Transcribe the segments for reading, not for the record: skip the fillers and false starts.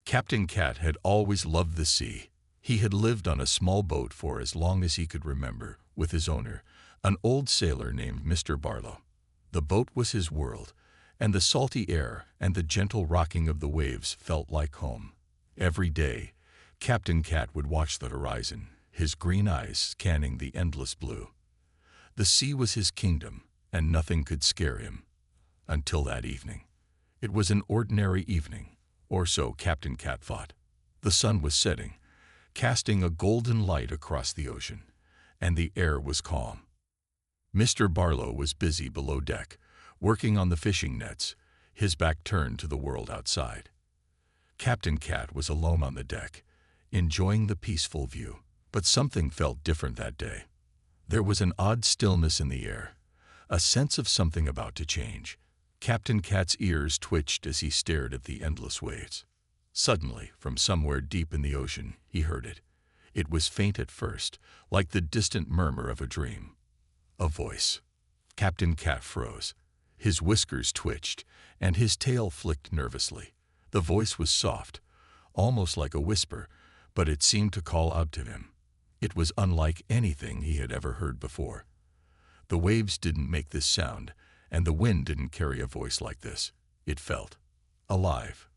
Captain Cat had always loved the sea. He had lived on a small boat for as long as he could remember, with his owner, an old sailor named Mr. Barlow. The boat was his world, and the salty air and the gentle rocking of the waves felt like home. Every day, Captain Cat would watch the horizon, his green eyes scanning the endless blue. The sea was his kingdom, and nothing could scare him. Until that evening. It was an ordinary evening, or so Captain Cat thought. The sun was setting, casting a golden light across the ocean, and the air was calm. Mr. Barlow was busy below deck, working on the fishing nets, his back turned to the world outside. Captain Cat was alone on the deck, enjoying the peaceful view, but something felt different that day. There was an odd stillness in the air, a sense of something about to change. Captain Cat's ears twitched as he stared at the endless waves. Suddenly, from somewhere deep in the ocean, he heard it. It was faint at first, like the distant murmur of a dream. A voice. Captain Cat froze. His whiskers twitched, and his tail flicked nervously. The voice was soft, almost like a whisper, but it seemed to call out to him. It was unlike anything he had ever heard before. The waves didn't make this sound, and the wind didn't carry a voice like this. It felt alive.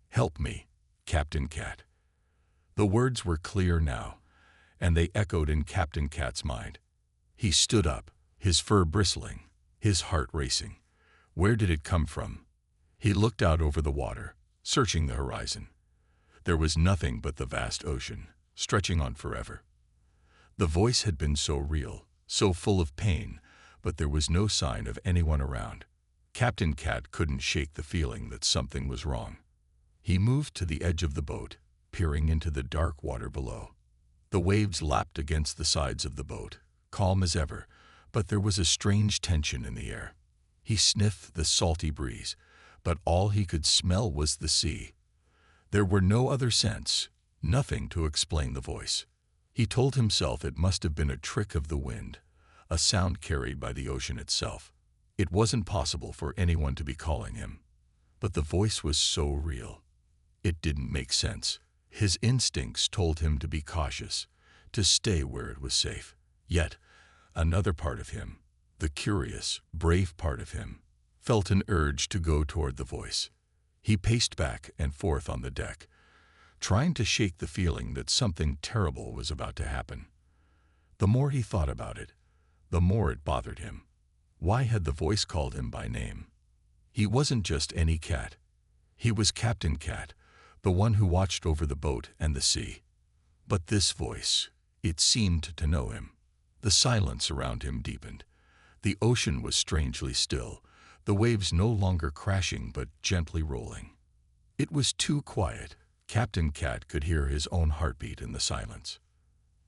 "Help me, Captain Cat." The words were clear now, and they echoed in Captain Cat's mind. He stood up, his fur bristling, his heart racing. Where did it come from? He looked out over the water, searching the horizon. There was nothing but the vast ocean, stretching on forever. The voice had been so real, so full of pain, but there was no sign of anyone around. Captain Cat couldn't shake the feeling that something was wrong. He moved to the edge of the boat, peering into the dark water below. The waves lapped against the sides of the boat, calm as ever, but there was a strange tension in the air. He sniffed the salty breeze, but all he could smell was the sea. There were no other scents, nothing to explain the voice. He told himself it must have been a trick of the wind, a sound carried by the ocean itself. It wasn't possible for anyone to be calling him. But the voice was so real. It didn't make sense. His instincts told him to be cautious, to stay where it was safe. Yet, another part of him, the curious, brave part of him, felt an urge to go toward the voice. He paced back and forth on the deck, trying to shake the feeling that something terrible was about to happen. The more he thought about it, the more it bothered him. Why had the voice called him by name? He wasn't just any cat. He was Captain Cat, the one who watched over the boat and the sea. But this voice, it seemed to know him. The silence around him deepened. The ocean was strangely still, the waves no longer crashing but gently rolling. It was too quiet. Captain Cat could hear his own heartbeat in the silence.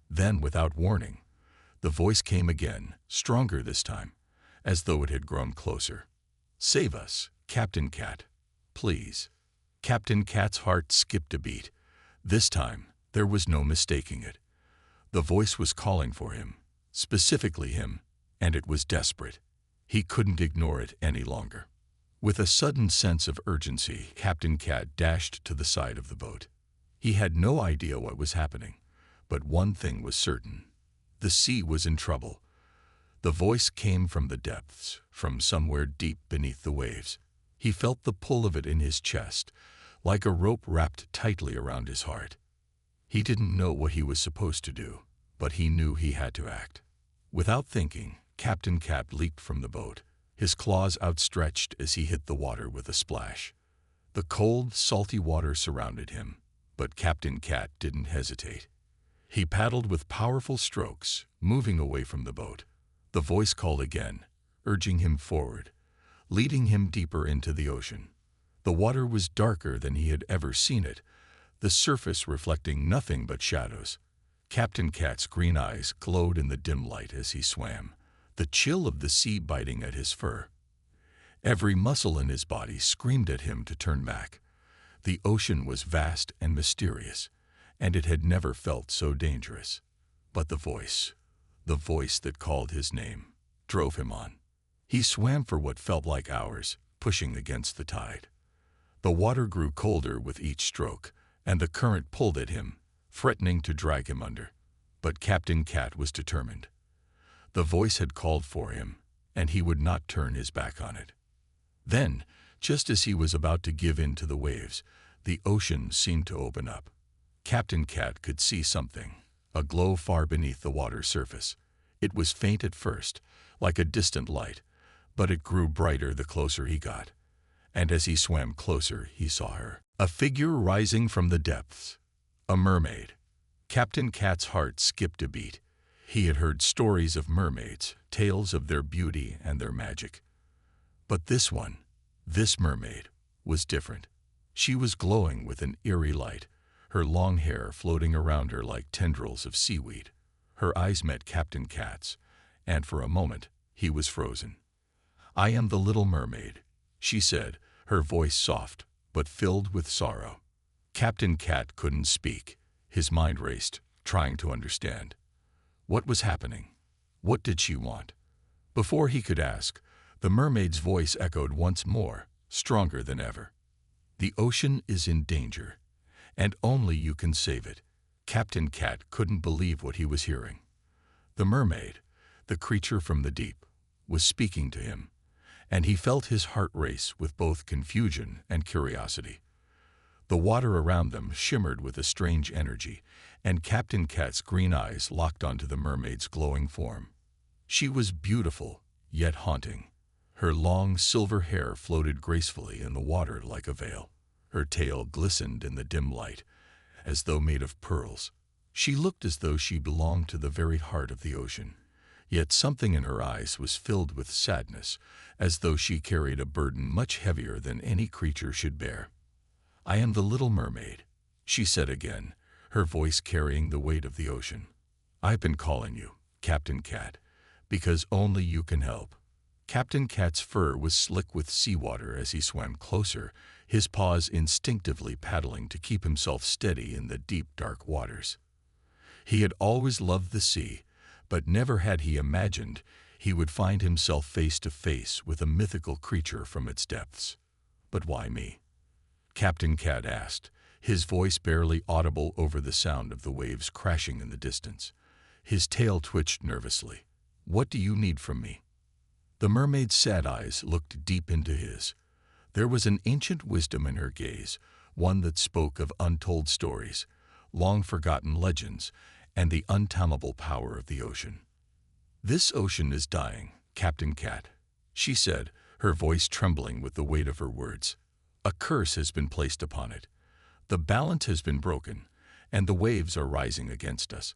Then, without warning, the voice came again, stronger this time, as though it had grown closer. "Save us, Captain Cat, please." Captain Cat's heart skipped a beat. This time, there was no mistaking it. The voice was calling for him, specifically him, and it was desperate. He couldn't ignore it any longer. With a sudden sense of urgency, Captain Cat dashed to the side of the boat. He had no idea what was happening, but one thing was certain. The sea was in trouble. The voice came from the depths, from somewhere deep beneath the waves. He felt the pull of it in his chest, like a rope wrapped tightly around his heart. He didn't know what he was supposed to do, but he knew he had to act. Without thinking, Captain Cat leaped from the boat, his claws outstretched as he hit the water with a splash. The cold, salty water surrounded him, but Captain Cat didn't hesitate. He paddled with powerful strokes, moving away from the boat. The voice called again, urging him forward, leading him deeper into the ocean. The water was darker than he had ever seen it, the surface reflecting nothing but shadows. Captain Cat's green eyes glowed in the dim light as he swam, the chill of the sea biting at his fur. Every muscle in his body screamed at him to turn back. The ocean was vast and mysterious, and it had never felt so dangerous. But the voice that called his name, drove him on. He swam for what felt like hours, pushing against the tide. The water grew colder with each stroke, and the current pulled at him, threatening to drag him under. But Captain Cat was determined. The voice had called for him, and he would not turn his back on it. Then, just as he was about to give in to the waves, the ocean seemed to open up. Captain Cat could see something, a glow far beneath the water's surface. It was faint at first, like a distant light, but it grew brighter the closer he got. And as he swam closer, he saw her, a figure rising from the depths, a mermaid. Captain Cat's heart skipped a beat. He had heard stories of mermaids, tales of their beauty and their magic. But this one, this mermaid, was different. She was glowing with an eerie light, her long hair floating around her like tendrils of seaweed. Her eyes met Captain Cat's, and for a moment he was frozen. "I am the little mermaid," she said, her voice soft but filled with sorrow. Captain Cat couldn't speak. His mind raced, trying to understand. What was happening? What did she want? Before he could ask, the mermaid's voice echoed once more, stronger than ever. "The ocean is in danger, and only you can save it." Captain Cat couldn't believe what he was hearing. The mermaid, the creature from the deep, was speaking to him, and he felt his heart race with both confusion and curiosity. The water around them shimmered with a strange energy, and Captain Cat's green eyes locked onto the mermaid's glowing form. She was beautiful, yet haunting. Her long silver hair floated gracefully in the water like a veil. Her tail glistened in the dim light, as though made of pearls. She looked as though she belonged to the very heart of the ocean. Yet something in her eyes was filled with sadness, as though she carried a burden much heavier than any creature should bear. "I am the little mermaid," she said again, her voice carrying the weight of the ocean. "I've been calling you, Captain Cat, because only you can help." Captain Cat's fur was slick with seawater as he swam closer, his paws instinctively paddling to keep himself steady in the deep, dark waters. He had always loved the sea, but never had he imagined he would find himself face to face with a mythical creature from its depths. "But why me?" Captain Cat asked, his voice barely audible over the sound of the waves crashing in the distance. His tail twitched nervously. "What do you need from me?" The mermaid's sad eyes looked deep into his. There was an ancient wisdom in her gaze, one that spoke of untold stories, long-forgotten legends, and the untamable power of the ocean. "This ocean is dying, Captain Cat," she said, her voice trembling with the weight of her words. "A curse has been placed upon it. The balance has been broken, and the waves are rising against us.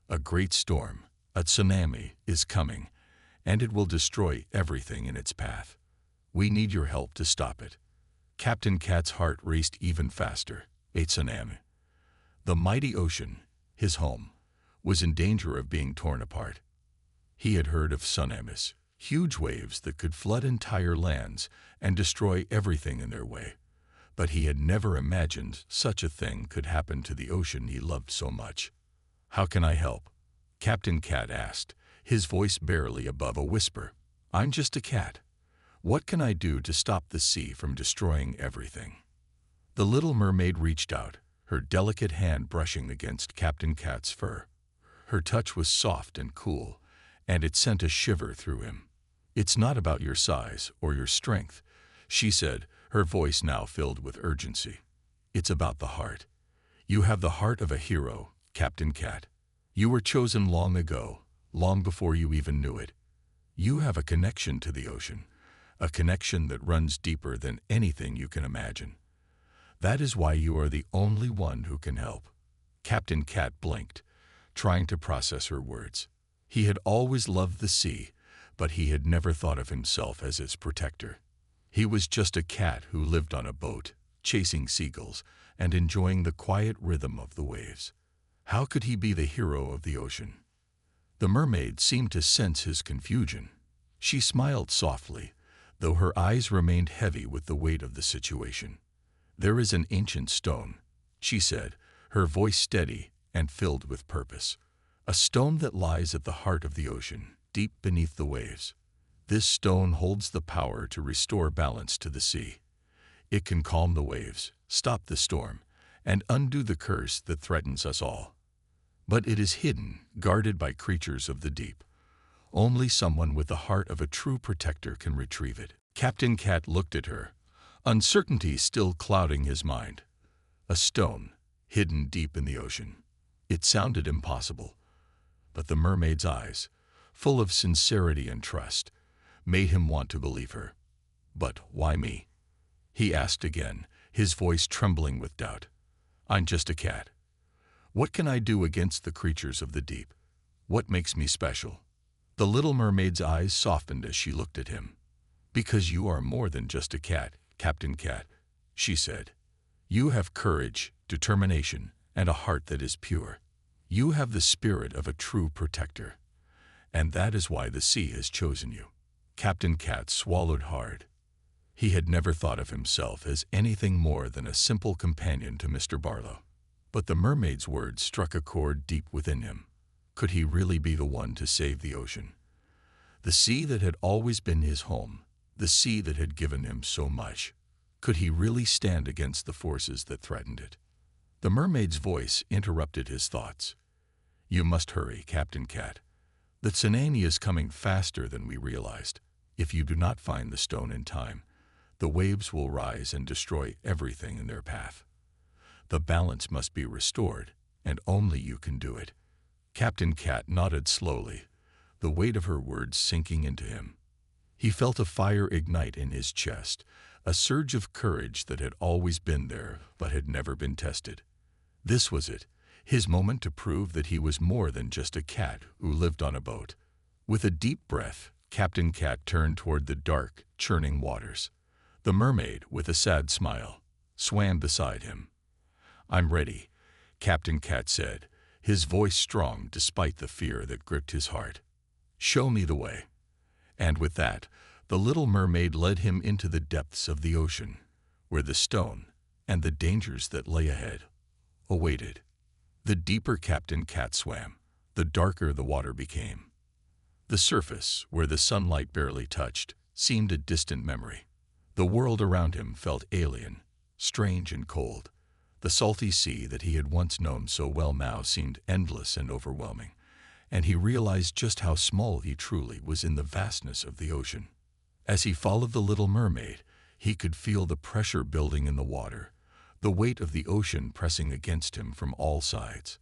A great storm, a tsunami, is coming, and it will destroy everything in its path. We need your help to stop it." Captain Cat's heart raced even faster. A tsunami. The mighty ocean, his home, was in danger of being torn apart. He had heard of tsunamis, huge waves that could flood entire lands and destroy everything in their way. But he had never imagined such a thing could happen to the ocean he loved so much. "How can I help?" Captain Cat asked, his voice barely above a whisper. "I'm just a cat. What can I do to stop the sea from destroying everything?" The little mermaid reached out, her delicate hand brushing against Captain Cat's fur. Her touch was soft and cool, and it sent a shiver through him. "It's not about your size or your strength," she said, her voice now filled with urgency. "It's about the heart. You have the heart of a hero, Captain Cat. You were chosen long ago, long before you even knew it. You have a connection to the ocean, a connection that runs deeper than anything you can imagine. That is why you are the only one who can help." Captain Cat blinked, trying to process her words. He had always loved the sea, but he had never thought of himself as its protector. He was just a cat who lived on a boat, chasing seagulls and enjoying the quiet rhythm of the waves. How could he be the hero of the ocean? The mermaid seemed to sense his confusion. She smiled softly, though her eyes remained heavy with the weight of the situation. "There is an ancient stone," she said, her voice steady and filled with purpose. "A stone that lies at the heart of the ocean, deep beneath the waves. This stone holds the power to restore balance to the sea. It can calm the waves, stop the storm, and undo the curse that threatens us all. But it is hidden, guarded by creatures of the deep. Only someone with the heart of a true protector can retrieve it. Captain Cat looked at her, uncertainty still clouding his mind. A stone, hidden deep in the ocean. It sounded impossible, but the mermaid's eyes, full of sincerity and trust, made him want to believe her. "But why me?" he asked again, his voice trembling with doubt. "I'm just a cat. What can I do against the creatures of the deep? What makes me special?" The little mermaid's eyes softened as she looked at him. "Because you are more than just a cat, Captain Cat," she said. "You have courage, determination, and a heart that is pure. You have the spirit of a true protector. And that is why the sea has chosen you." Captain Cat swallowed hard. He had never thought of himself as anything more than a simple companion to Mr. Barlow. But the mermaid's words struck a chord deep within him. Could he really be the one to save the ocean? The sea that had always been his home, the sea that had given him so much. Could he really stand against the forces that threatened it? The mermaid's voice interrupted his thoughts. "You must hurry, Captain Cat. The tsunami is coming faster than we realized. If you do not find the stone in time, the waves will rise and destroy everything in their path. The balance must be restored, and only you can do it." Captain Cat nodded slowly, the weight of her words sinking into him. He felt a fire ignite in his chest, a surge of courage that had always been there but had never been tested. This was it, his moment to prove that he was more than just a cat who lived on a boat. With a deep breath, Captain Cat turned toward the dark, churning waters. The mermaid, with a sad smile, swam beside him. "I'm ready," Captain Cat said, his voice strong despite the fear that gripped his heart. "Show me the way." And with that, the little mermaid led him into the depths of the ocean, where the stone and the dangers that lay ahead awaited. The deeper Captain Cat swam, the darker the water became. The surface, where the sunlight barely touched, seemed a distant memory. The world around him felt alien, strange and cold. The salty sea that he had once known so well now seemed endless and overwhelming, and he realized just how small he truly was in the vastness of the ocean. As he followed the little mermaid, he could feel the pressure building in the water, the weight of the ocean pressing against him from all sides.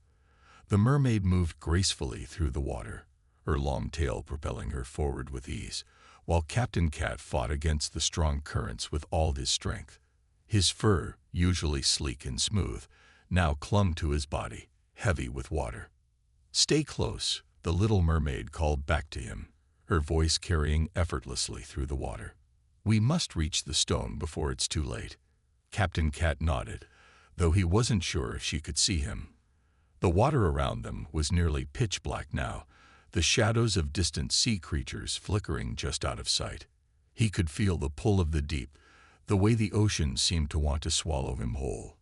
The mermaid moved gracefully through the water, her long tail propelling her forward with ease, while Captain Cat fought against the strong currents with all his strength. His fur, usually sleek and smooth, now clung to his body, heavy with water. "Stay close," the little mermaid called back to him, her voice carrying effortlessly through the water. "We must reach the stone before it's too late." Captain Cat nodded, though he wasn't sure if she could see him. The water around them was nearly pitch black now, the shadows of distant sea creatures flickering just out of sight. He could feel the pull of the deep, the way the ocean seemed to want to swallow him whole.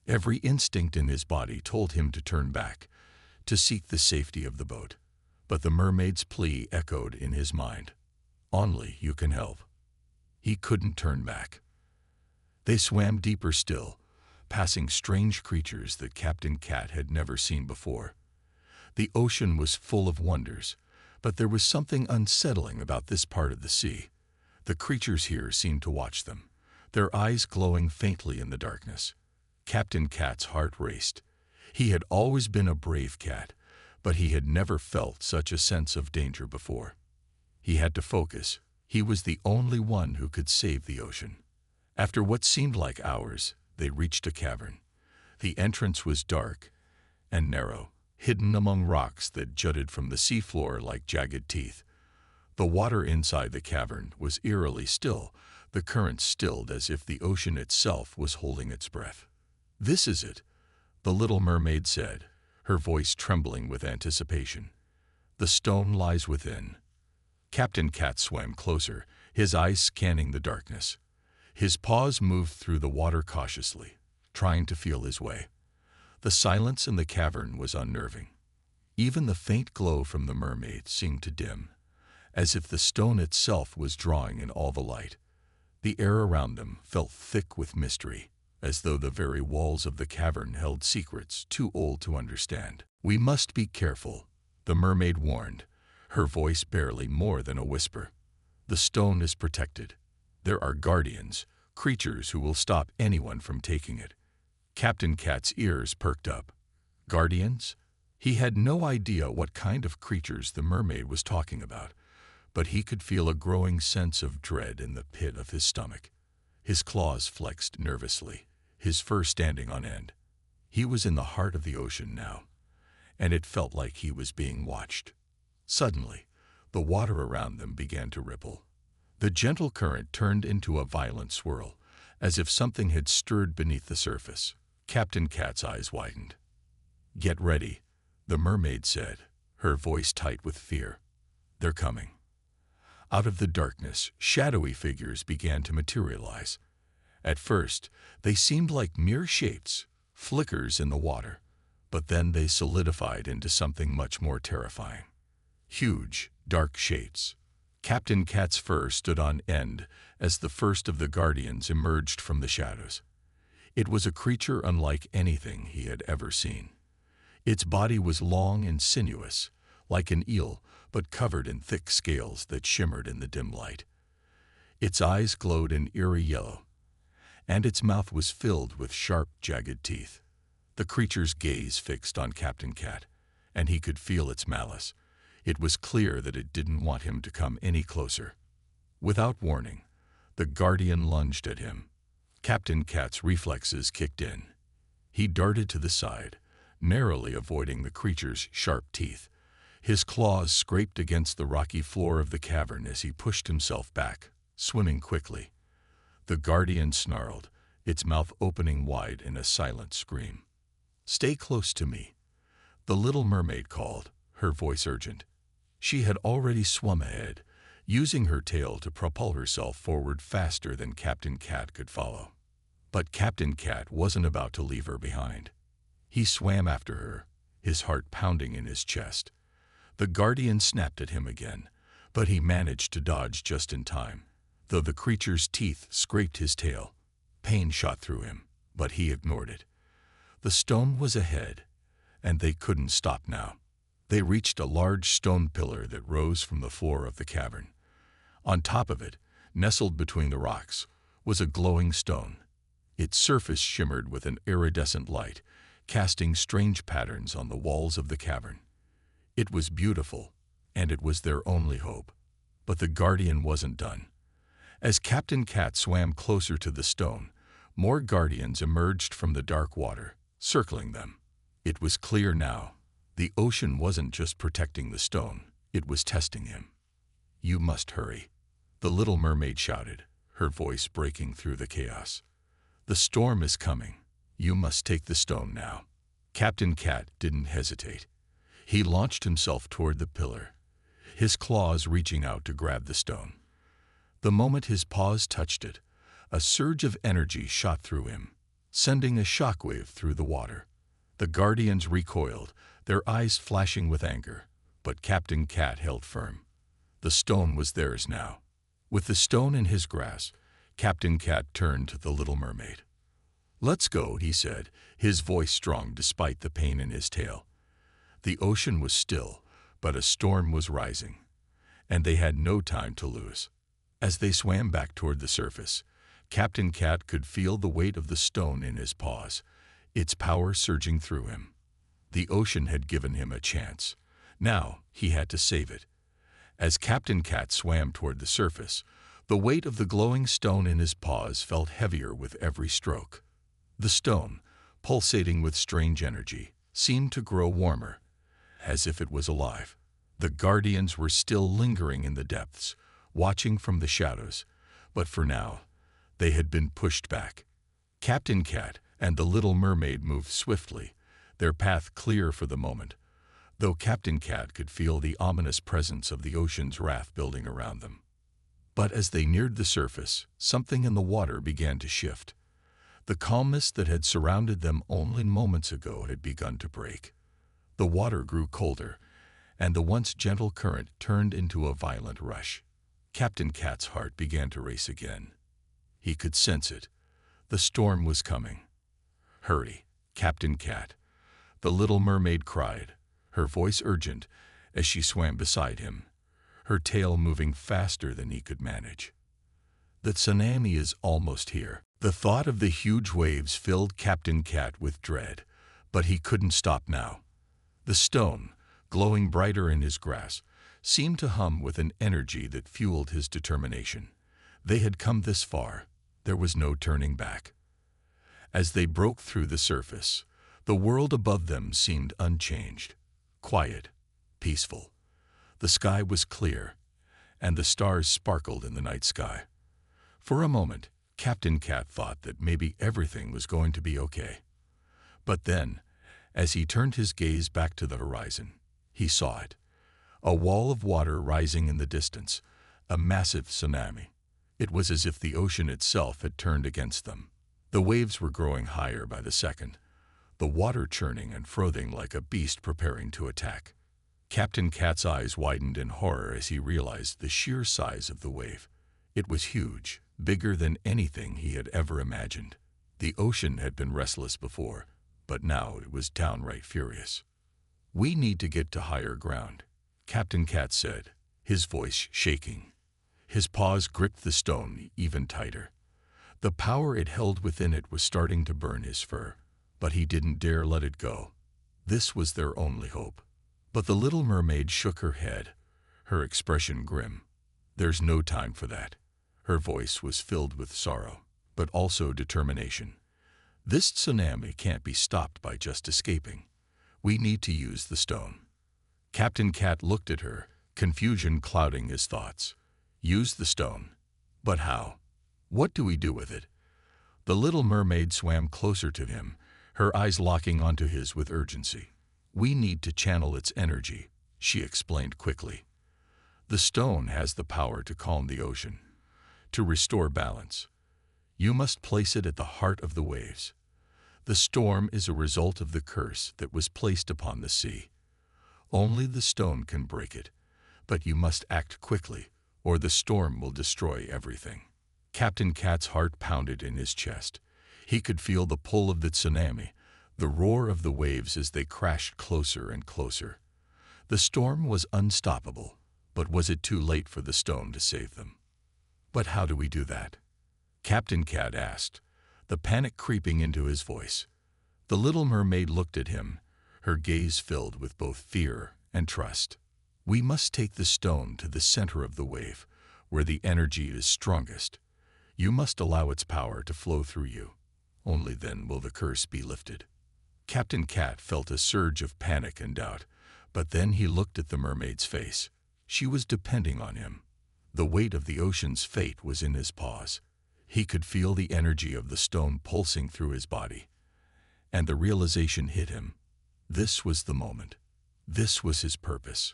Every instinct in his body told him to turn back, to seek the safety of the boat. But the mermaid's plea echoed in his mind. "Only you can help." He couldn't turn back. They swam deeper still, passing strange creatures that Captain Cat had never seen before. The ocean was full of wonders, but there was something unsettling about this part of the sea. The creatures here seemed to watch them, their eyes glowing faintly in the darkness. Captain Cat's heart raced. He had always been a brave cat, but he had never felt such a sense of danger before. He had to focus. He was the only one who could save the ocean. After what seemed like hours, they reached a cavern. The entrance was dark and narrow, hidden among rocks that jutted from the seafloor like jagged teeth. The water inside the cavern was eerily still, the current stilled as if the ocean itself was holding its breath. "This is it," the little mermaid said, her voice trembling with anticipation. "The stone lies within." Captain Cat swam closer, his eyes scanning the darkness. His paws moved through the water cautiously, trying to feel his way. The silence in the cavern was unnerving. Even the faint glow from the mermaid seemed to dim, as if the stone itself was drawing in all the light. The air around them felt thick with mystery, as though the very walls of the cavern held secrets too old to understand. "We must be careful," the mermaid warned, her voice barely more than a whisper. "The stone is protected. There are guardians, creatures who will stop anyone from taking it." Captain Cat's ears perked up. Guardians? He had no idea what kind of creatures the mermaid was talking about, but he could feel a growing sense of dread in the pit of his stomach. His claws flexed nervously, his fur standing on end. He was in the heart of the ocean now, and it felt like he was being watched. Suddenly, the water around them began to ripple. The gentle current turned into a violent swirl, as if something had stirred beneath the surface. Captain Cat's eyes widened. "Get ready," the mermaid said, her voice tight with fear. "They're coming." Out of the darkness, shadowy figures began to materialize. At first, they seemed like mere shapes, flickers in the water, but then they solidified into something much more terrifying. Huge, dark shapes. Captain Cat's fur stood on end as the first of the guardians emerged from the shadows. It was a creature unlike anything he had ever seen. Its body was long and sinuous, like an eel, but covered in thick scales that shimmered in the dim light. Its eyes glowed an eerie yellow, and its mouth was filled with sharp, jagged teeth. The creature's gaze fixed on Captain Cat, and he could feel its malice. It was clear that it didn't want him to come any closer. Without warning, the guardian lunged at him. Captain Cat's reflexes kicked in. He darted to the side, narrowly avoiding the creature's sharp teeth. His claws scraped against the rocky floor of the cavern as he pushed himself back, swimming quickly. The guardian snarled, its mouth opening wide in a silent scream. "Stay close to me," the little mermaid called, her voice urgent. She had already swum ahead, using her tail to propel herself forward faster than Captain Cat could follow. But Captain Cat wasn't about to leave her behind. He swam after her, his heart pounding in his chest. The guardian snapped at him again, but he managed to dodge just in time. Though the creature's teeth scraped his tail, pain shot through him, but he ignored it. The stone was ahead, and they couldn't stop now. They reached a large stone pillar that rose from the floor of the cavern. On top of it, nestled between the rocks, was a glowing stone. Its surface shimmered with an iridescent light, casting strange patterns on the walls of the cavern. It was beautiful, and it was their only hope. But the guardian wasn't done. As Captain Cat swam closer to the stone, more guardians emerged from the dark water, circling them. It was clear now. The ocean wasn't just protecting the stone, it was testing him. "You must hurry," the little mermaid shouted, her voice breaking through the chaos. "The storm is coming. You must take the stone now." Captain Cat didn't hesitate. He launched himself toward the pillar, his claws reaching out to grab the stone. The moment his paws touched it, a surge of energy shot through him, sending a shockwave through the water. The guardians recoiled, their eyes flashing with anger, but Captain Cat held firm. The stone was theirs now. With the stone in his grasp, Captain Cat turned to the little mermaid. "Let's go," he said, his voice strong despite the pain in his tail. The ocean was still, but a storm was rising, and they had no time to lose. As they swam back toward the surface, Captain Cat could feel the weight of the stone in his paws, its power surging through him. The ocean had given him a chance. Now he had to save it. As Captain Cat swam toward the surface, the weight of the glowing stone in his paws felt heavier with every stroke. The stone, pulsating with strange energy, seemed to grow warmer, as if it was alive. The guardians were still lingering in the depths, watching from the shadows, but for now, they had been pushed back. Captain Cat and the little mermaid moved swiftly, their path clear for the moment, though Captain Cat could feel the ominous presence of the ocean's wrath building around them. But as they neared the surface, something in the water began to shift. The calmness that had surrounded them only moments ago had begun to break. The water grew colder, and the once gentle current turned into a violent rush. Captain Cat's heart began to race again. He could sense it. The storm was coming. "Hurry, Captain Cat," the little mermaid cried, her voice urgent as she swam beside him, her tail moving faster than he could manage. "The tsunami is almost here." The thought of the huge waves filled Captain Cat with dread, but he couldn't stop now. The stone, glowing brighter in his grasp, seemed to hum with an energy that fueled his determination. They had come this far. There was no turning back. As they broke through the surface, the world above them seemed unchanged, quiet, peaceful. The sky was clear, and the stars sparkled in the night sky. For a moment, Captain Cat thought that maybe everything was going to be okay. But then, as he turned his gaze back to the horizon, he saw it. A wall of water rising in the distance, a massive tsunami. It was as if the ocean itself had turned against them. The waves were growing higher by the second, the water churning and frothing like a beast preparing to attack. Captain Cat's eyes widened in horror as he realized the sheer size of the wave. It was huge, bigger than anything he had ever imagined. The ocean had been restless before, but now it was downright furious. "We need to get to higher ground," Captain Cat said, his voice shaking. His paws gripped the stone even tighter. The power it held within it was starting to burn his fur, but he didn't dare let it go. This was their only hope. But the little mermaid shook her head, her expression grim. "There's no time for that." Her voice was filled with sorrow, but also determination. "This tsunami can't be stopped by just escaping. We need to use the stone." Captain Cat looked at her, confusion clouding his thoughts. Use the stone? But how? What do we do with it? The little mermaid swam closer to him, her eyes locking onto his with urgency. "We need to channel its energy," she explained quickly. "The stone has the power to calm the ocean, to restore balance. You must place it at the heart of the waves. The storm is a result of the curse that was placed upon the sea. Only the stone can break it, but you must act quickly, or the storm will destroy everything." Captain Cat's heart pounded in his chest. He could feel the pull of the tsunami, the roar of the waves as they crashed closer and closer. The storm was unstoppable, but was it too late for the stone to save them? "But how do we do that?" Captain Cat asked, the panic creeping into his voice. The little mermaid looked at him, her gaze filled with both fear and trust. "We must take the stone to the center of the wave, where the energy is strongest. You must allow its power to flow through you. Only then will the curse be lifted." Captain Cat felt a surge of panic and doubt, but then he looked at the mermaid's face. She was depending on him. The weight of the ocean's fate was in his paws. He could feel the energy of the stone pulsing through his body. And the realization hit him. This was the moment. This was his purpose.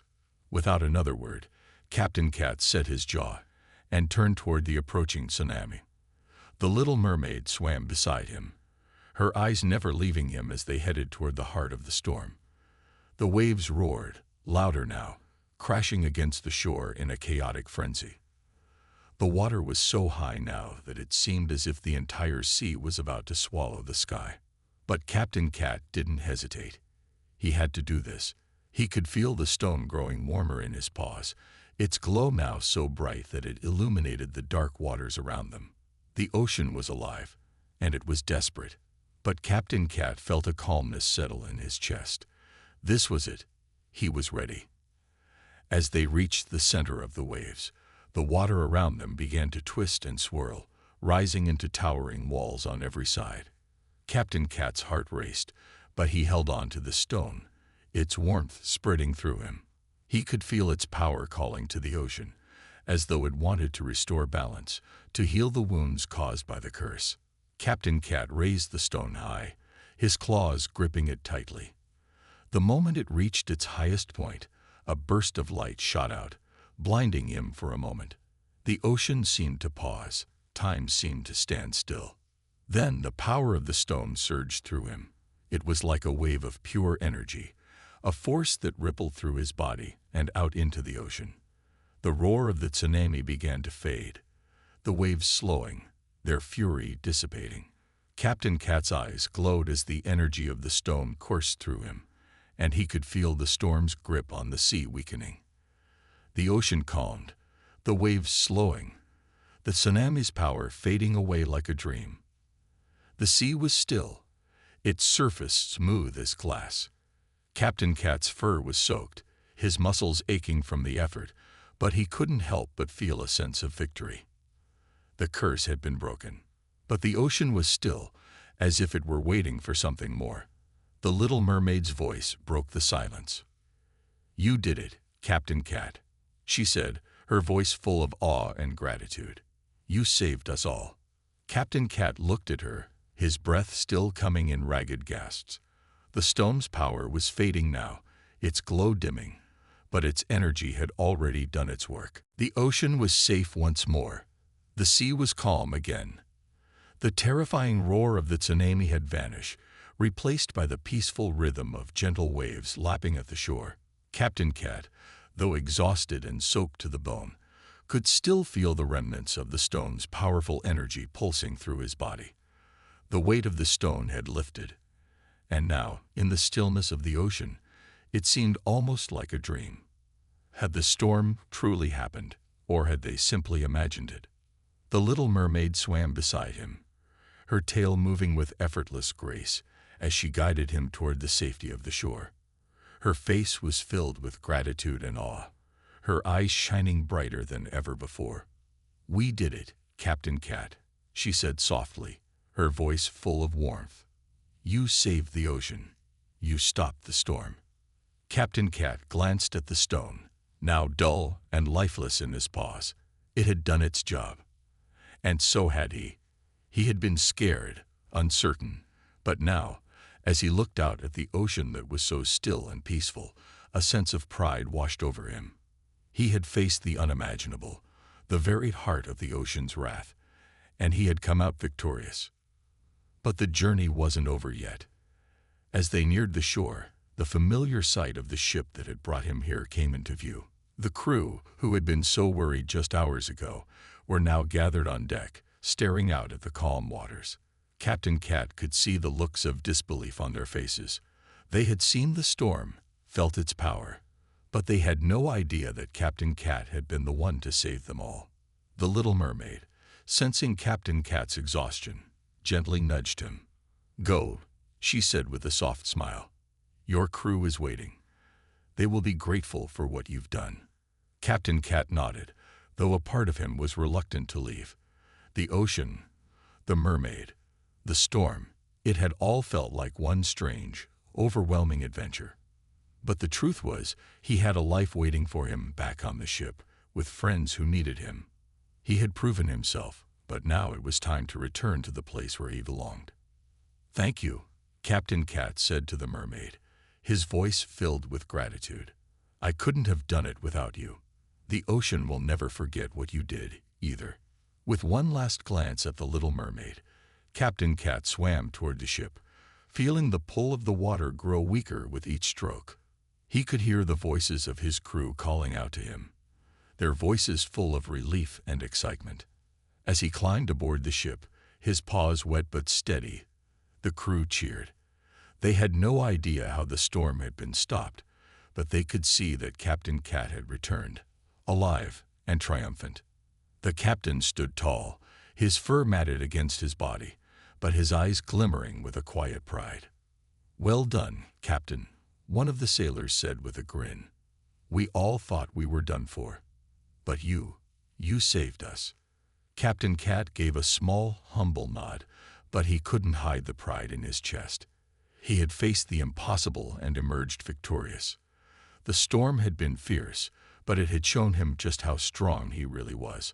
Without another word, Captain Cat set his jaw and turned toward the approaching tsunami. The little mermaid swam beside him, her eyes never leaving him as they headed toward the heart of the storm. The waves roared, louder now, crashing against the shore in a chaotic frenzy. The water was so high now that it seemed as if the entire sea was about to swallow the sky. But Captain Cat didn't hesitate. He had to do this. He could feel the stone growing warmer in his paws, its glow now so bright that it illuminated the dark waters around them. The ocean was alive, and it was desperate. But Captain Cat felt a calmness settle in his chest. This was it. He was ready. As they reached the center of the waves, the water around them began to twist and swirl, rising into towering walls on every side. Captain Cat's heart raced, but he held on to the stone, its warmth spreading through him. He could feel its power calling to the ocean, as though it wanted to restore balance, to heal the wounds caused by the curse. Captain Cat raised the stone high, his claws gripping it tightly. The moment it reached its highest point, a burst of light shot out, blinding him for a moment. The ocean seemed to pause, time seemed to stand still. Then the power of the stone surged through him. It was like a wave of pure energy, a force that rippled through his body and out into the ocean. The roar of the tsunami began to fade, the waves slowing, their fury dissipating. Captain Cat's eyes glowed as the energy of the stone coursed through him, and he could feel the storm's grip on the sea weakening. The ocean calmed, the waves slowing, the tsunami's power fading away like a dream. The sea was still, its surface smooth as glass. Captain Cat's fur was soaked, his muscles aching from the effort, but he couldn't help but feel a sense of victory. The curse had been broken, but the ocean was still, as if it were waiting for something more. The little mermaid's voice broke the silence. "You did it, Captain Cat," she said, her voice full of awe and gratitude. "You saved us all." Captain Cat looked at her, his breath still coming in ragged gasps. The stone's power was fading now, its glow dimming, but its energy had already done its work. The ocean was safe once more. The sea was calm again. The terrifying roar of the tsunami had vanished, replaced by the peaceful rhythm of gentle waves lapping at the shore. Captain Cat, though exhausted and soaked to the bone, could still feel the remnants of the stone's powerful energy pulsing through his body. The weight of the stone had lifted, and now, in the stillness of the ocean, it seemed almost like a dream. Had the storm truly happened, or had they simply imagined it? The little mermaid swam beside him, her tail moving with effortless grace as she guided him toward the safety of the shore. Her face was filled with gratitude and awe, her eyes shining brighter than ever before. "We did it, Captain Cat," she said softly, her voice full of warmth. "You saved the ocean. You stopped the storm." Captain Cat glanced at the stone, now dull and lifeless in his paws. It had done its job. And so had he. He had been scared, uncertain, but now, as he looked out at the ocean that was so still and peaceful, a sense of pride washed over him. He had faced the unimaginable, the very heart of the ocean's wrath, and he had come out victorious. But the journey wasn't over yet. As they neared the shore, the familiar sight of the ship that had brought him here came into view. The crew, who had been so worried just hours ago, were now gathered on deck, staring out at the calm waters. Captain Cat could see the looks of disbelief on their faces. They had seen the storm, felt its power, but they had no idea that Captain Cat had been the one to save them all. The little mermaid, sensing Captain Cat's exhaustion, gently nudged him. "Go," she said with a soft smile. "Your crew is waiting. They will be grateful for what you've done." Captain Cat nodded, though a part of him was reluctant to leave. The ocean, the mermaid, the storm, it had all felt like one strange, overwhelming adventure. But the truth was, he had a life waiting for him back on the ship, with friends who needed him. He had proven himself, but now it was time to return to the place where he belonged. "Thank you," Captain Cat said to the mermaid, his voice filled with gratitude. "I couldn't have done it without you. The ocean will never forget what you did, either." With one last glance at the little mermaid, Captain Cat swam toward the ship, feeling the pull of the water grow weaker with each stroke. He could hear the voices of his crew calling out to him, their voices full of relief and excitement. As he climbed aboard the ship, his paws wet but steady, the crew cheered. They had no idea how the storm had been stopped, but they could see that Captain Cat had returned, alive and triumphant. The captain stood tall, his fur matted against his body, but his eyes glimmering with a quiet pride. "Well done, Captain," one of the sailors said with a grin. "We all thought we were done for. But you saved us." Captain Cat gave a small, humble nod, but he couldn't hide the pride in his chest. He had faced the impossible and emerged victorious. The storm had been fierce, but it had shown him just how strong he really was.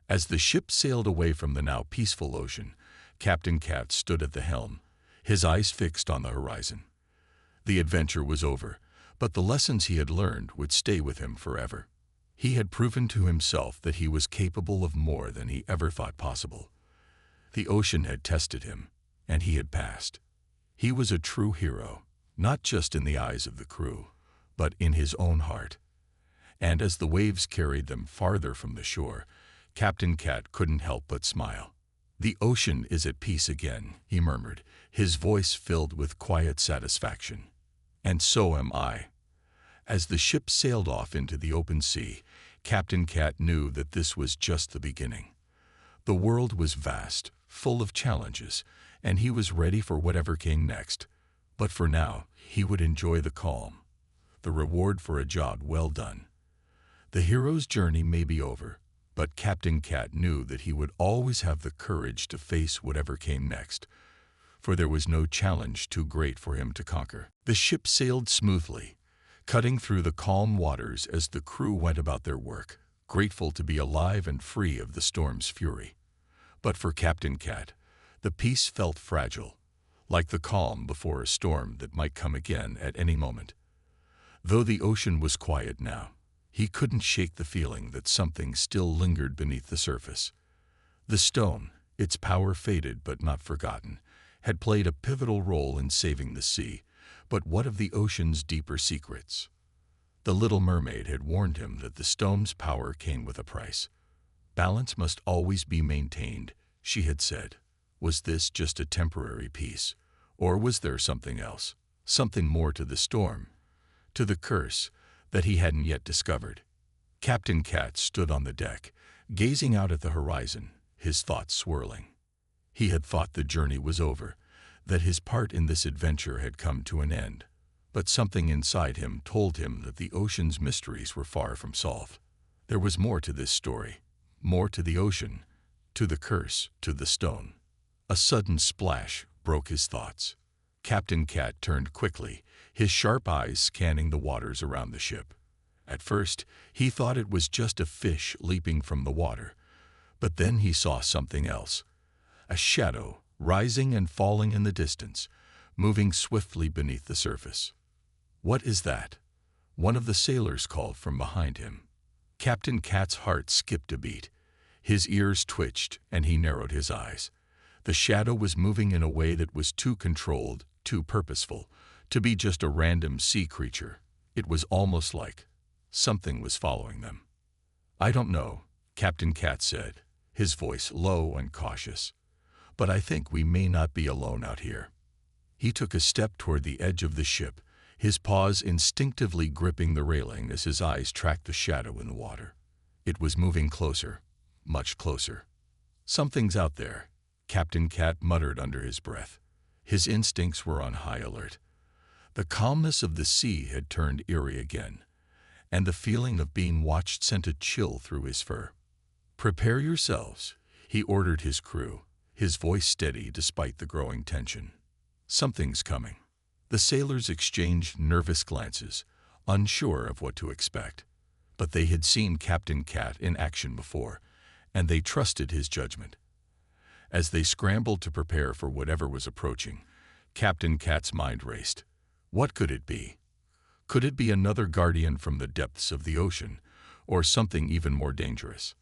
As the ship sailed away from the now peaceful ocean, Captain Cat stood at the helm, his eyes fixed on the horizon. The adventure was over, but the lessons he had learned would stay with him forever. He had proven to himself that he was capable of more than he ever thought possible. The ocean had tested him, and he had passed. He was a true hero, not just in the eyes of the crew, but in his own heart. And as the waves carried them farther from the shore, Captain Cat couldn't help but smile. "The ocean is at peace again," he murmured, his voice filled with quiet satisfaction. "And so am I." As the ship sailed off into the open sea, Captain Cat knew that this was just the beginning. The world was vast, full of challenges, and he was ready for whatever came next. But for now, he would enjoy the calm, the reward for a job well done. The hero's journey may be over, but Captain Cat knew that he would always have the courage to face whatever came next, for there was no challenge too great for him to conquer. The ship sailed smoothly, cutting through the calm waters as the crew went about their work, grateful to be alive and free of the storm's fury. But for Captain Cat, the peace felt fragile, like the calm before a storm that might come again at any moment. Though the ocean was quiet now, he couldn't shake the feeling that something still lingered beneath the surface. The stone, its power faded but not forgotten, had played a pivotal role in saving the sea. But what of the ocean's deeper secrets? The little mermaid had warned him that the stone's power came with a price. Balance must always be maintained, she had said. Was this just a temporary peace, or was there something else, something more to the storm, to the curse, that he hadn't yet discovered? Captain Cat stood on the deck, gazing out at the horizon, his thoughts swirling. He had thought the journey was over, that his part in this adventure had come to an end. But something inside him told him that the ocean's mysteries were far from solved. There was more to this story, more to the ocean, to the curse, to the stone. A sudden splash broke his thoughts. Captain Cat turned quickly, his sharp eyes scanning the waters around the ship. At first, he thought it was just a fish leaping from the water, but then he saw something else. A shadow, rising and falling in the distance, moving swiftly beneath the surface. "What is that?" one of the sailors called from behind him. Captain Cat's heart skipped a beat. His ears twitched, and he narrowed his eyes. The shadow was moving in a way that was too controlled, too purposeful, to be just a random sea creature. It was almost like something was following them. "I don't know," Captain Cat said, his voice low and cautious. "But I think we may not be alone out here." He took a step toward the edge of the ship, his paws instinctively gripping the railing as his eyes tracked the shadow in the water. It was moving closer, much closer. "Something's out there," Captain Cat muttered under his breath. His instincts were on high alert. The calmness of the sea had turned eerie again, and the feeling of being watched sent a chill through his fur. "Prepare yourselves," he ordered his crew, his voice steady despite the growing tension. "Something's coming." The sailors exchanged nervous glances, unsure of what to expect. But they had seen Captain Cat in action before, and they trusted his judgment. As they scrambled to prepare for whatever was approaching, Captain Cat's mind raced. What could it be? Could it be another guardian from the depths of the ocean, or something even more dangerous?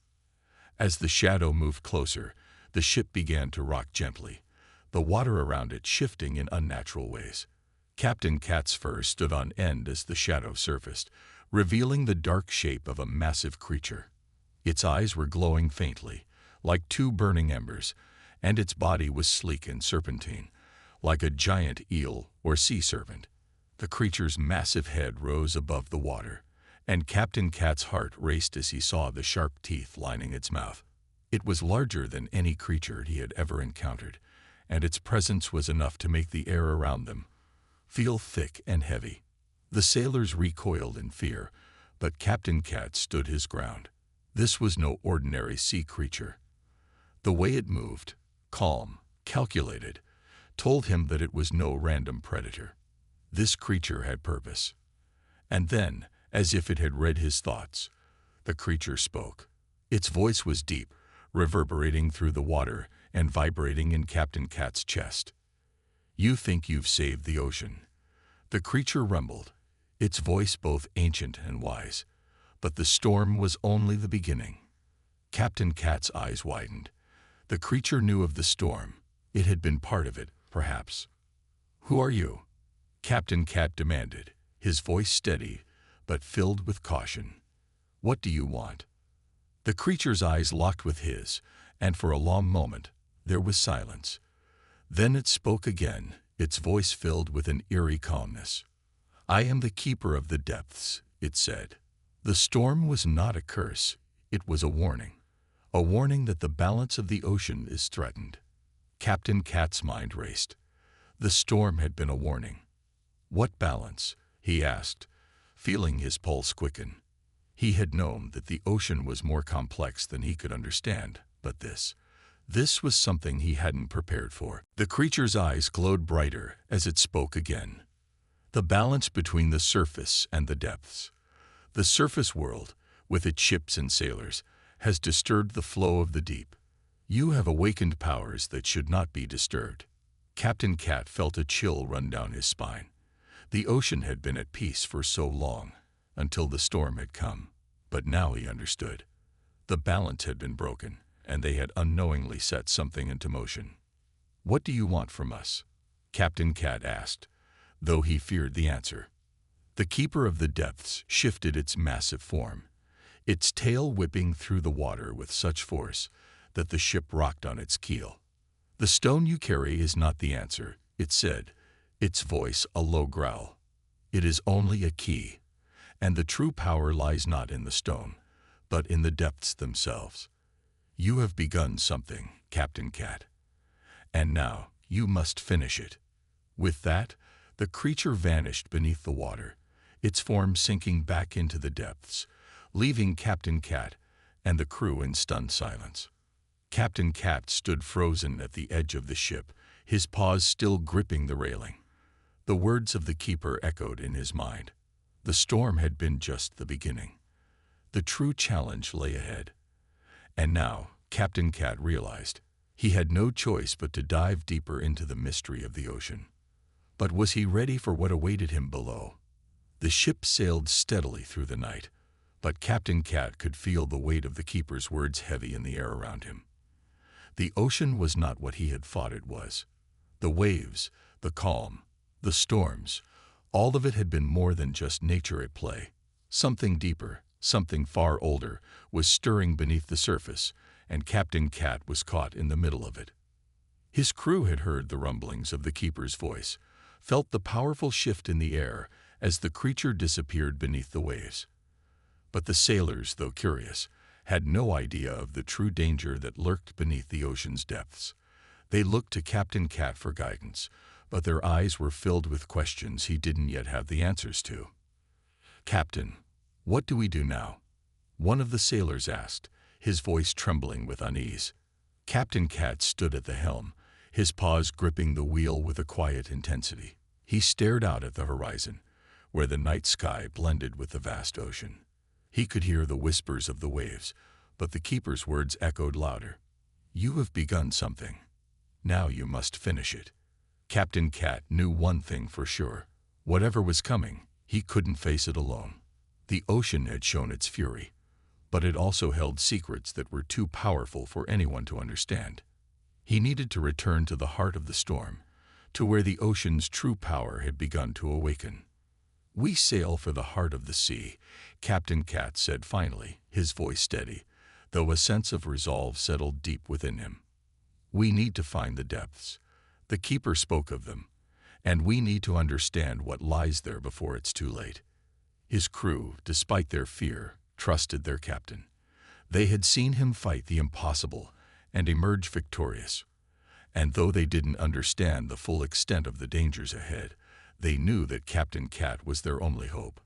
As the shadow moved closer, the ship began to rock gently, the water around it shifting in unnatural ways. Captain Cat's fur stood on end as the shadow surfaced, revealing the dark shape of a massive creature. Its eyes were glowing faintly, like two burning embers, and its body was sleek and serpentine, like a giant eel or sea serpent. The creature's massive head rose above the water, and Captain Cat's heart raced as he saw the sharp teeth lining its mouth. It was larger than any creature he had ever encountered, and its presence was enough to make the air around them feel thick and heavy. The sailors recoiled in fear, but Captain Cat stood his ground. This was no ordinary sea creature. The way it moved, calm, calculated, told him that it was no random predator. This creature had purpose. And then, as if it had read his thoughts, the creature spoke. Its voice was deep, reverberating through the water and vibrating in Captain Cat's chest. "You think you've saved the ocean," the creature rumbled, its voice both ancient and wise. But the storm was only the beginning. Captain Cat's eyes widened. The creature knew of the storm. It had been part of it, perhaps. "Who are you?" Captain Cat demanded, his voice steady, but filled with caution. "What do you want?" The creature's eyes locked with his, and for a long moment, There was silence. Then it spoke again, its voice filled with an eerie calmness. "I am the keeper of the depths," it said. The storm was not a curse, it was a warning that the balance of the ocean is threatened. Captain Cat's mind raced. The storm had been a warning. What balance? He asked, feeling his pulse quicken. He had known that the ocean was more complex than he could understand, but this was something he hadn't prepared for. The creature's eyes glowed brighter as it spoke again. The balance between the surface and the depths. The surface world, with its ships and sailors, has disturbed the flow of the deep. You have awakened powers that should not be disturbed. Captain Cat felt a chill run down his spine. The ocean had been at peace for so long, until the storm had come. But now he understood. The balance had been broken, and they had unknowingly set something into motion. "What do you want from us?" Captain Cat asked, though he feared the answer. The keeper of the depths shifted its massive form, its tail whipping through the water with such force that the ship rocked on its keel. "The stone you carry is not the answer," it said, its voice a low growl. "It is only a key, and the true power lies not in the stone, but in the depths themselves. You have begun something, Captain Cat, and now you must finish it." With that, the creature vanished beneath the water, its form sinking back into the depths, leaving Captain Cat and the crew in stunned silence. Captain Cat stood frozen at the edge of the ship, his paws still gripping the railing. The words of the keeper echoed in his mind. The storm had been just the beginning. The true challenge lay ahead. And now, Captain Cat realized, he had no choice but to dive deeper into the mystery of the ocean. But was he ready for what awaited him below? The ship sailed steadily through the night, but Captain Cat could feel the weight of the keeper's words heavy in the air around him. The ocean was not what he had thought it was. The waves, the calm, the storms, all of it had been more than just nature at play. Something deeper, something far older, was stirring beneath the surface, and Captain Cat was caught in the middle of it. His crew had heard the rumblings of the keeper's voice, felt the powerful shift in the air as the creature disappeared beneath the waves. But the sailors, though curious, had no idea of the true danger that lurked beneath the ocean's depths. They looked to Captain Cat for guidance, but their eyes were filled with questions he didn't yet have the answers to. "Captain, what do we do now?" one of the sailors asked, his voice trembling with unease. Captain Cat stood at the helm, his paws gripping the wheel with a quiet intensity. He stared out at the horizon, where the night sky blended with the vast ocean. He could hear the whispers of the waves, but the keeper's words echoed louder. "You have begun something. Now you must finish it." Captain Cat knew one thing for sure. Whatever was coming, he couldn't face it alone. The ocean had shown its fury, but it also held secrets that were too powerful for anyone to understand. He needed to return to the heart of the storm, to where the ocean's true power had begun to awaken. "We sail for the heart of the sea," Captain Cat said finally, his voice steady, though a sense of resolve settled deep within him. "We need to find the depths. The keeper spoke of them, and we need to understand what lies there before it's too late." His crew, despite their fear, trusted their captain. They had seen him fight the impossible and emerge victorious. And though they didn't understand the full extent of the dangers ahead, they knew that Captain Cat was their only hope.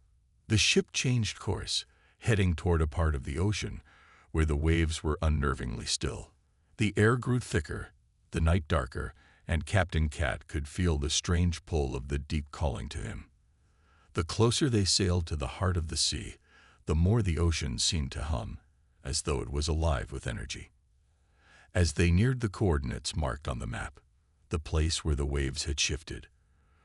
The ship changed course, heading toward a part of the ocean where the waves were unnervingly still. The air grew thicker, the night darker, and Captain Cat could feel the strange pull of the deep calling to him. The closer they sailed to the heart of the sea, the more the ocean seemed to hum, as though it was alive with energy. As they neared the coordinates marked on the map, the place where the waves had shifted,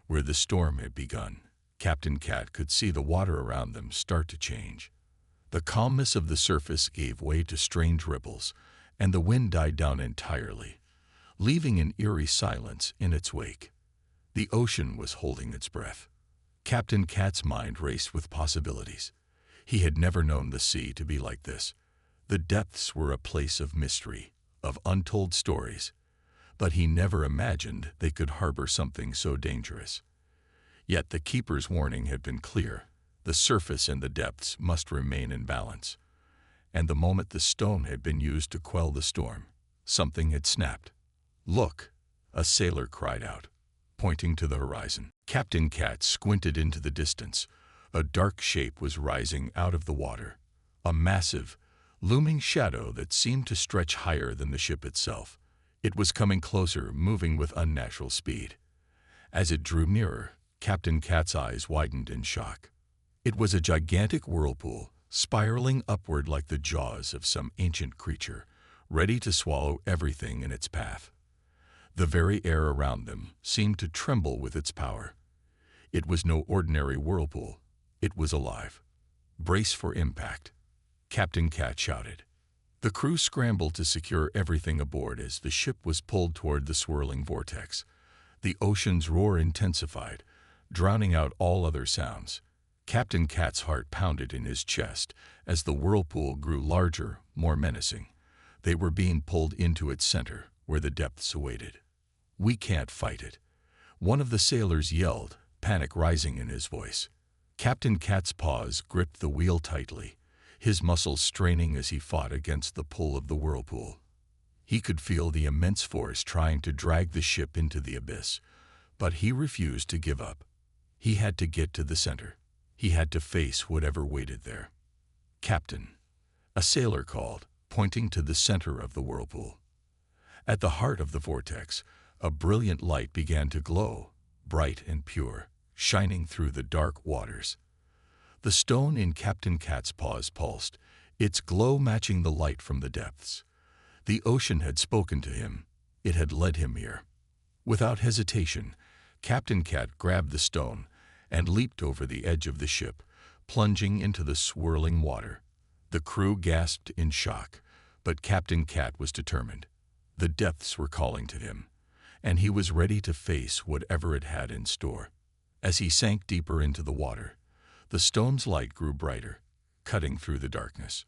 where the storm had begun, Captain Cat could see the water around them start to change. The calmness of the surface gave way to strange ripples, and the wind died down entirely, leaving an eerie silence in its wake. The ocean was holding its breath. Captain Cat's mind raced with possibilities. He had never known the sea to be like this. The depths were a place of mystery, of untold stories. but he never imagined they could harbor something so dangerous. Yet the keeper's warning had been clear. The surface and the depths must remain in balance. And the moment the stone had been used to quell the storm, something had snapped. "Look!" a sailor cried out, pointing to the horizon. Captain Cat squinted into the distance. A dark shape was rising out of the water, a massive, looming shadow that seemed to stretch higher than the ship itself. It was coming closer, moving with unnatural speed. As it drew nearer, Captain Cat's eyes widened in shock. It was a gigantic whirlpool, spiraling upward like the jaws of some ancient creature, ready to swallow everything in its path. The very air around them seemed to tremble with its power. It was no ordinary whirlpool. It was alive. "Brace for impact," Captain Cat shouted. The crew scrambled to secure everything aboard as the ship was pulled toward the swirling vortex. The ocean's roar intensified, drowning out all other sounds. Captain Cat's heart pounded in his chest as the whirlpool grew larger, more menacing. They were being pulled into its center, where the depths awaited. "We can't fight it," one of the sailors yelled, panic rising in his voice. Captain Cat's paws gripped the wheel tightly, his muscles straining as he fought against the pull of the whirlpool. He could feel the immense force trying to drag the ship into the abyss, but he refused to give up. He had to get to the center. He had to face whatever waited there. "Captain," a sailor called, pointing to the center of the whirlpool. At the heart of the vortex, a brilliant light began to glow, bright and pure, shining through the dark waters. The stone in Captain Cat's paws pulsed, its glow matching the light from the depths. The ocean had spoken to him. It had led him here. Without hesitation, Captain Cat grabbed the stone and leaped over the edge of the ship, plunging into the swirling water. The crew gasped in shock, but Captain Cat was determined. The depths were calling to him, and he was ready to face whatever it had in store. As he sank deeper into the water, the stone's light grew brighter, cutting through the darkness.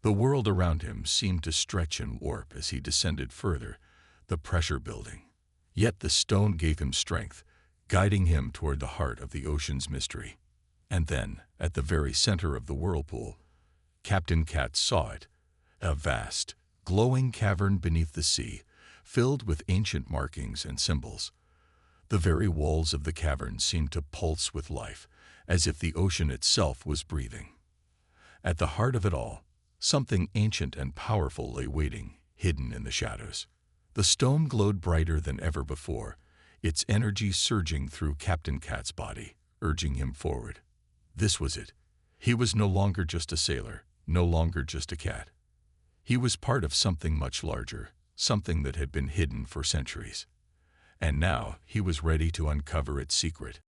The world around him seemed to stretch and warp as he descended further, the pressure building. Yet the stone gave him strength, guiding him toward the heart of the ocean's mystery. And then, at the very center of the whirlpool, Captain Cat saw it, a vast, glowing cavern beneath the sea, filled with ancient markings and symbols. The very walls of the cavern seemed to pulse with life, as if the ocean itself was breathing. At the heart of it all, something ancient and powerful lay waiting, hidden in the shadows. The stone glowed brighter than ever before, its energy surging through Captain Cat's body, urging him forward. This was it. He was no longer just a sailor, no longer just a cat. He was part of something much larger, something that had been hidden for centuries. And now he was ready to uncover its secret.